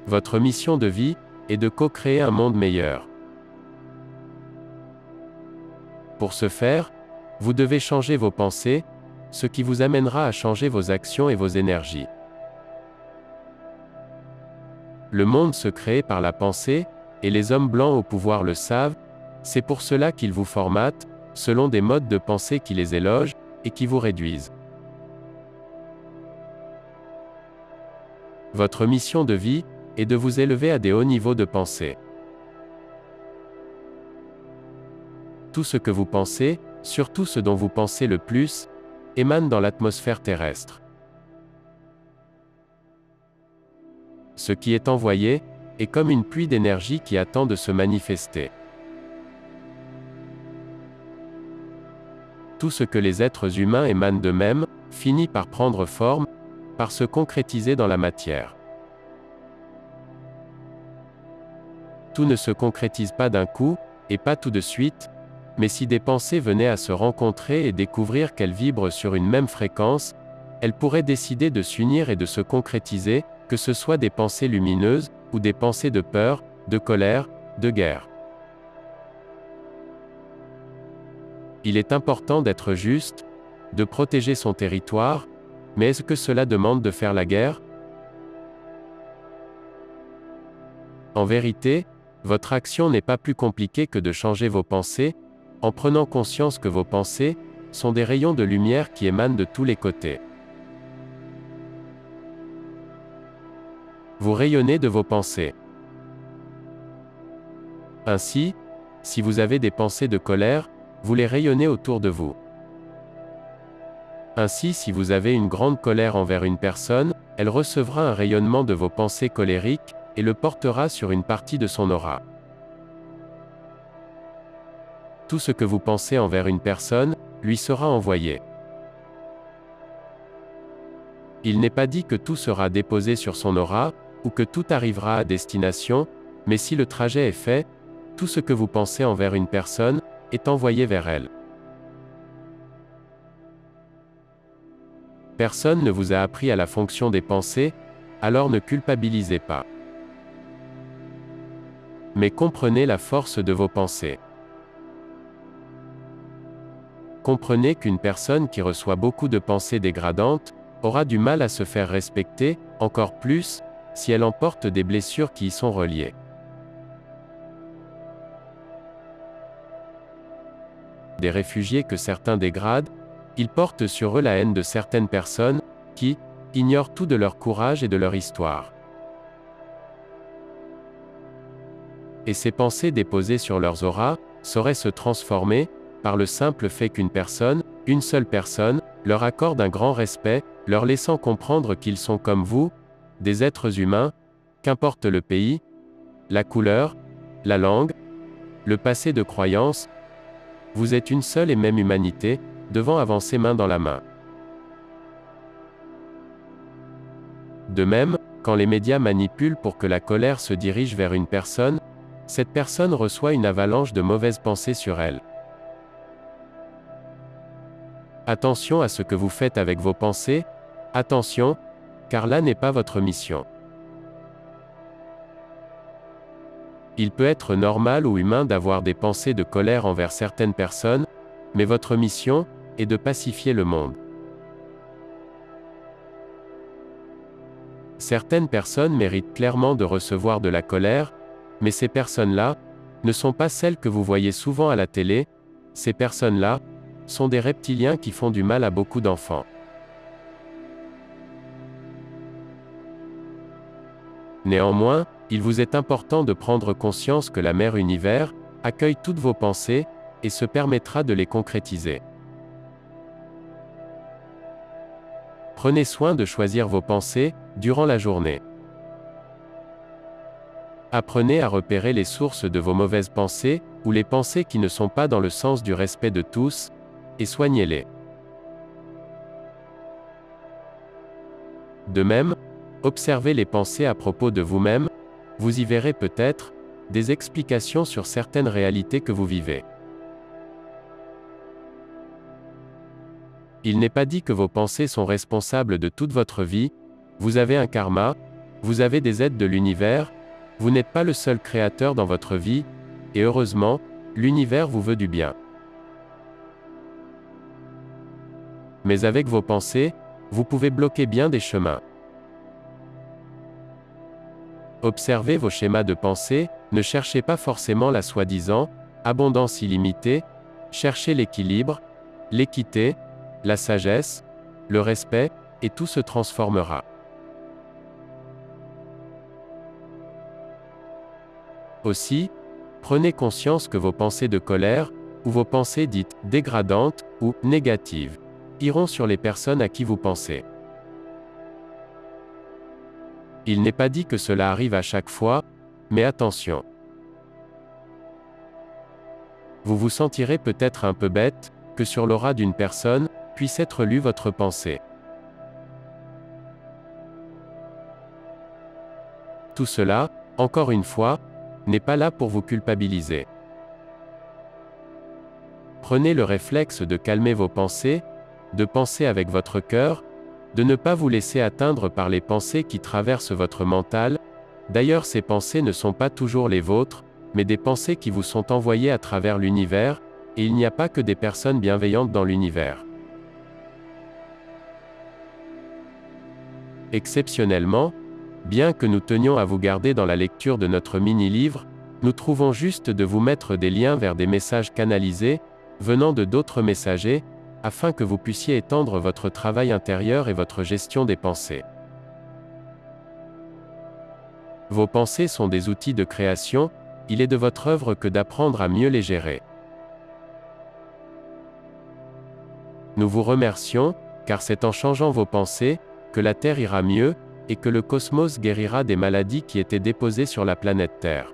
Votre mission de vie est de co-créer un monde meilleur. Pour ce faire, vous devez changer vos pensées, ce qui vous amènera à changer vos actions et vos énergies. Le monde se crée par la pensée, et les hommes blancs au pouvoir le savent, c'est pour cela qu'ils vous formatent, selon des modes de pensée qui les élogent, et qui vous réduisent. Votre mission de vie est de vous élever à des hauts niveaux de pensée. Tout ce que vous pensez, surtout ce dont vous pensez le plus, émane dans l'atmosphère terrestre. Ce qui est envoyé est comme une pluie d'énergie qui attend de se manifester. Tout ce que les êtres humains émanent d'eux-mêmes finit par prendre forme, par se concrétiser dans la matière. Tout ne se concrétise pas d'un coup, et pas tout de suite, mais si des pensées venaient à se rencontrer et découvrir qu'elles vibrent sur une même fréquence, elles pourraient décider de s'unir et de se concrétiser, que ce soit des pensées lumineuses, ou des pensées de peur, de colère, de guerre. Il est important d'être juste, de protéger son territoire, mais est-ce que cela demande de faire la guerre? En vérité, votre action n'est pas plus compliquée que de changer vos pensées, en prenant conscience que vos pensées sont des rayons de lumière qui émanent de tous les côtés. Vous rayonnez de vos pensées. Ainsi, si vous avez des pensées de colère, vous les rayonnez autour de vous. Ainsi, si vous avez une grande colère envers une personne, elle recevra un rayonnement de vos pensées colériques, et le portera sur une partie de son aura. Tout ce que vous pensez envers une personne, lui sera envoyé. Il n'est pas dit que tout sera déposé sur son aura, ou que tout arrivera à destination, mais si le trajet est fait, tout ce que vous pensez envers une personne, est envoyé vers elle. Personne ne vous a appris à la fonction des pensées, alors ne culpabilisez pas. Mais comprenez la force de vos pensées. Comprenez qu'une personne qui reçoit beaucoup de pensées dégradantes, aura du mal à se faire respecter, encore plus, si elle emporte des blessures qui y sont reliées. Des réfugiés que certains dégradent, ils portent sur eux la haine de certaines personnes, qui ignorent tout de leur courage et de leur histoire. Et ces pensées déposées sur leurs auras, sauraient se transformer, par le simple fait qu'une personne, une seule personne, leur accorde un grand respect, leur laissant comprendre qu'ils sont comme vous, des êtres humains, qu'importe le pays, la couleur, la langue, le passé de croyance, vous êtes une seule et même humanité, devant avancer main dans la main. De même, quand les médias manipulent pour que la colère se dirige vers une personne, cette personne reçoit une avalanche de mauvaises pensées sur elle. Attention à ce que vous faites avec vos pensées, attention, car là n'est pas votre mission. Il peut être normal ou humain d'avoir des pensées de colère envers certaines personnes, mais votre mission est de pacifier le monde. Certaines personnes méritent clairement de recevoir de la colère, mais ces personnes-là ne sont pas celles que vous voyez souvent à la télé, ces personnes-là sont des reptiliens qui font du mal à beaucoup d'enfants. Néanmoins, il vous est important de prendre conscience que la Mère Univers accueille toutes vos pensées, et se permettra de les concrétiser. Prenez soin de choisir vos pensées, durant la journée. Apprenez à repérer les sources de vos mauvaises pensées, ou les pensées qui ne sont pas dans le sens du respect de tous, et soignez-les. De même, observez les pensées à propos de vous-même, vous y verrez peut-être des explications sur certaines réalités que vous vivez. Il n'est pas dit que vos pensées sont responsables de toute votre vie, vous avez un karma, Vous avez des aides de l'univers, vous n'êtes pas le seul créateur dans votre vie, et heureusement, l'univers vous veut du bien. Mais avec vos pensées, vous pouvez bloquer bien des chemins. Observez vos schémas de pensée, ne cherchez pas forcément la soi-disant abondance illimitée, cherchez l'équilibre, l'équité, la sagesse, le respect, et tout se transformera. Aussi, prenez conscience que vos pensées de colère, ou vos pensées dites dégradantes, ou négatives, iront sur les personnes à qui vous pensez. Il n'est pas dit que cela arrive à chaque fois, mais attention. Vous vous sentirez peut-être un peu bête, que sur l'aura d'une personne, puisse être lue votre pensée. Tout cela, encore une fois, n'est pas là pour vous culpabiliser. Prenez le réflexe de calmer vos pensées, de penser avec votre cœur, de ne pas vous laisser atteindre par les pensées qui traversent votre mental. D'ailleurs, ces pensées ne sont pas toujours les vôtres, mais des pensées qui vous sont envoyées à travers l'univers, et il n'y a pas que des personnes bienveillantes dans l'univers. Exceptionnellement, bien que nous tenions à vous garder dans la lecture de notre mini-livre, nous trouvons juste de vous mettre des liens vers des messages canalisés, venant de d'autres messagers, afin que vous puissiez étendre votre travail intérieur et votre gestion des pensées. Vos pensées sont des outils de création, il est de votre œuvre que d'apprendre à mieux les gérer. Nous vous remercions, car c'est en changeant vos pensées, que la Terre ira mieux, et que le cosmos guérira des maladies qui étaient déposées sur la planète Terre.